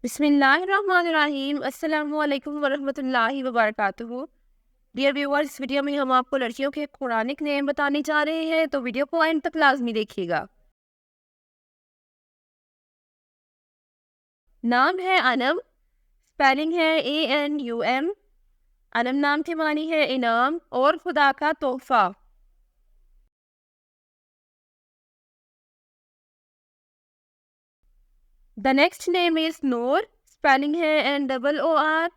बिस्मिल्लाहिर्रहमानिर्रहीम अस्सलामुअलैकुम वरहमतुल्लाहि वबरकातुहू। डियर व्यूअर्स, इस वीडियो में हम आपको लड़कियों के कुरानिक नेम बताने जा रहे हैं, तो वीडियो को एंड तक लाजमी देखिएगा। नाम है अनम, स्पेलिंग है ANUM। अनम नाम के मानी है इनाम और खुदा का तोहफा। The next name is Noor, spelling है NOOR।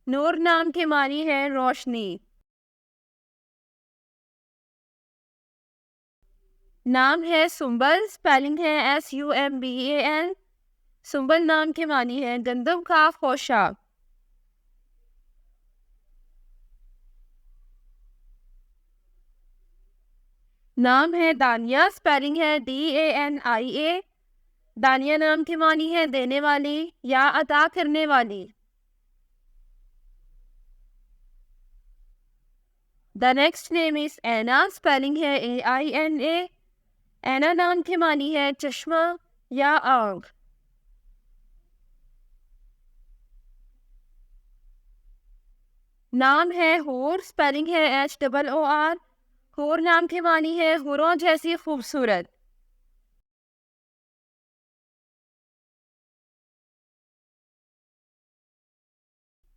नूर नाम के मानी है रोशनी। नाम है सुंबल, स्पेलिंग है SUMBAL। सुंबल नाम के मानी है गंदम का खोशा। नाम है दानिया, स्पेलिंग है DANIA। दानिया नाम की मानी है देने वाली या अता करने वाली। The next name is Aina, spelling है AINA। एना नाम की मानी है चश्मा या आंख। नाम है हूर, स्पेलिंग है HOOR। हूर नाम की मानी है हुरों जैसी खूबसूरत।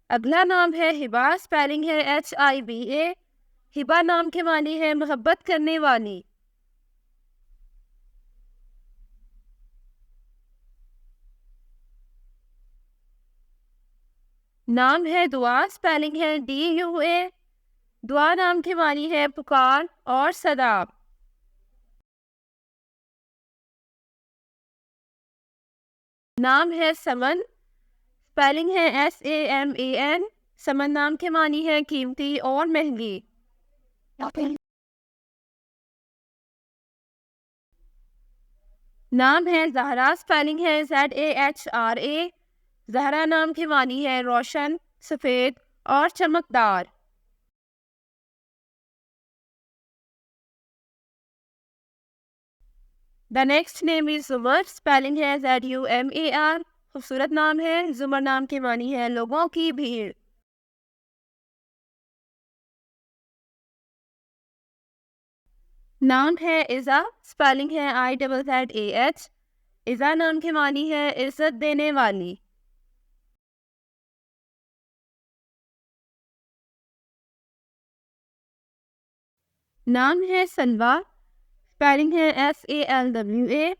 अगला नाम है हिबा, स्पेलिंग है HIBA। हिबा नाम के मानी है मोहब्बत करने वाली। नाम है दुआ, स्पेलिंग है DUA। दुआ नाम की मानी है पुकार और सदा। नाम है समन, स्पेलिंग है SAMAN। समन नाम की मानी है कीमती और महंगी। नाम है जहरा, स्पेलिंग है ZAHRA। जहरा नाम की मानी है रोशन, सफेद और चमकदार। The next name is Zumar, spelling है ZUMAR। खूबसूरत नाम है। जुमर नाम की मानी है लोगों की भीड़। नाम है इज़ा, स्पेलिंग है IZZAH। इज़ा नाम की मानी है इज्जत देने वाली। नाम है सलवा, स्पेलिंग है SALWA।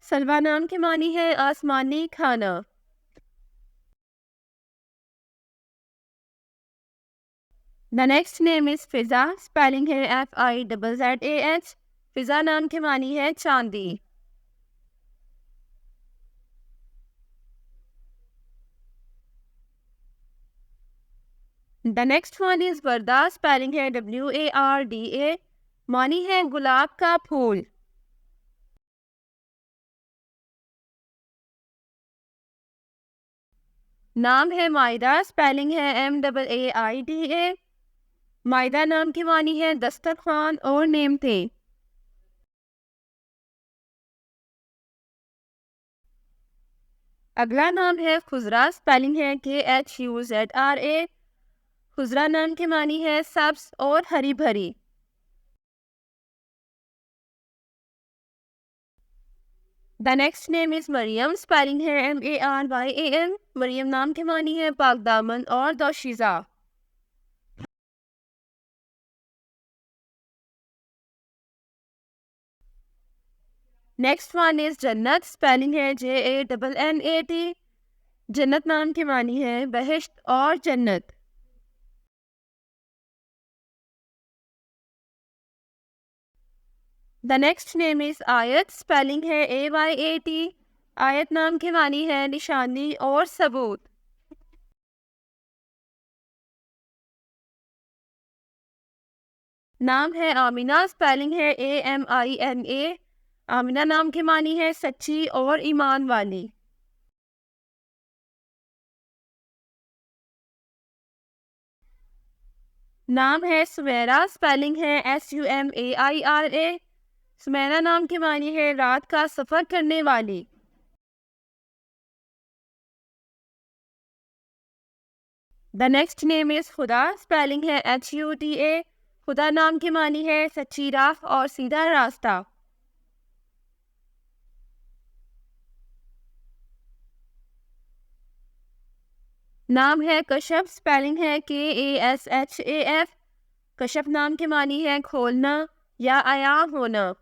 सलवा नाम की मानी है आसमानी खाना। The next name is Fiza, spelling है FIZZAH। फिजा नाम की मानी है चांदी। The next one is Warda, spelling है WARDA। मानी है गुलाब का फूल। नाम है मायदा, स्पेलिंग है MAAIDA। मायदा नाम की मानी है दस्तरखान और नेमते। अगला नाम है खुजरा, स्पेलिंग है KHUZRA। खुजरा नाम की मानी है सब्ज और हरी भरी। The next name is Maryam, spelling है MARYAM। मरियम नाम की मानी है पाक दामन और दोशीज़ा। Next one is Jannat, spelling है JANNAT। जन्नत नाम की मानी है बहिश्त और जन्नत। द नेक्स्ट नेम इज आयत, स्पेलिंग है AYAT। आयत नाम की मानी है निशानी और सबूत। नाम है आमिना, स्पेलिंग है AMINA। आमिना नाम की मानी है सच्ची और ईमान वाली। नाम है सुमेरा, स्पेलिंग है SUMAIRA। सुमेरा नाम की मानी है रात का सफर करने वाली। द नेक्स्ट नेम इज खुदा, स्पेलिंग है HUDA। खुदा नाम की मानी है सच्ची राह और सीधा रास्ता। नाम है कशफ, स्पेलिंग है KASHAF। कशफ नाम की मानी है खोलना या आया होना।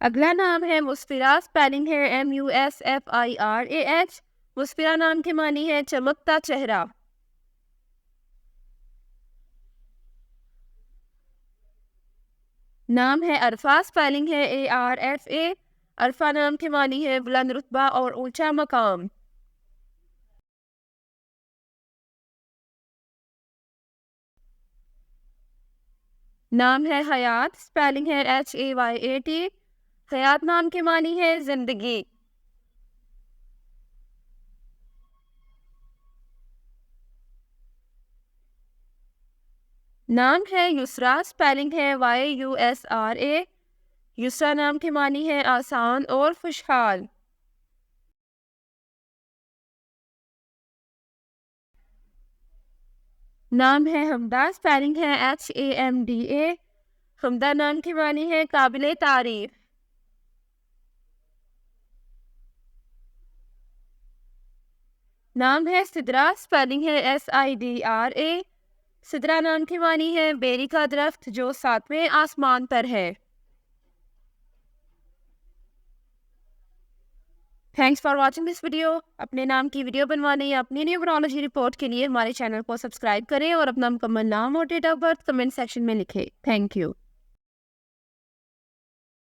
अगला नाम है मुस्फिरा, स्पेलिंग है MUSFIRAH। मुस्फिरा नाम की मानी है चमकता चेहरा। नाम है अरफा, स्पेलिंग है ARFA। अरफा नाम की मानी है बुलंद रुतबा और ऊंचा मकाम। नाम है हयात, स्पेलिंग है HAYAT। हयात नाम की मानी है जिंदगी। नाम है युसरा, स्पेलिंग है YUSRA। युसरा नाम की मानी है आसान और खुशहाल। नाम है हमदा, स्पेलिंग है HAMDA। हमदा नाम की मानी है काबिले तारीफ। नाम है सिदरा, स्पेलिंग है SIDRA। सिदरा नाम की मानी है बेरी का दरख्त जो सातवें आसमान पर है। Thanks for watching this video. अपने नाम की वीडियो बनवाने या अपनी न्यूमरोलॉजी रिपोर्ट के लिए हमारे चैनल को सब्सक्राइब करें और अपना मुकम्मल नाम और date of birth comment section में लिखें। Thank you.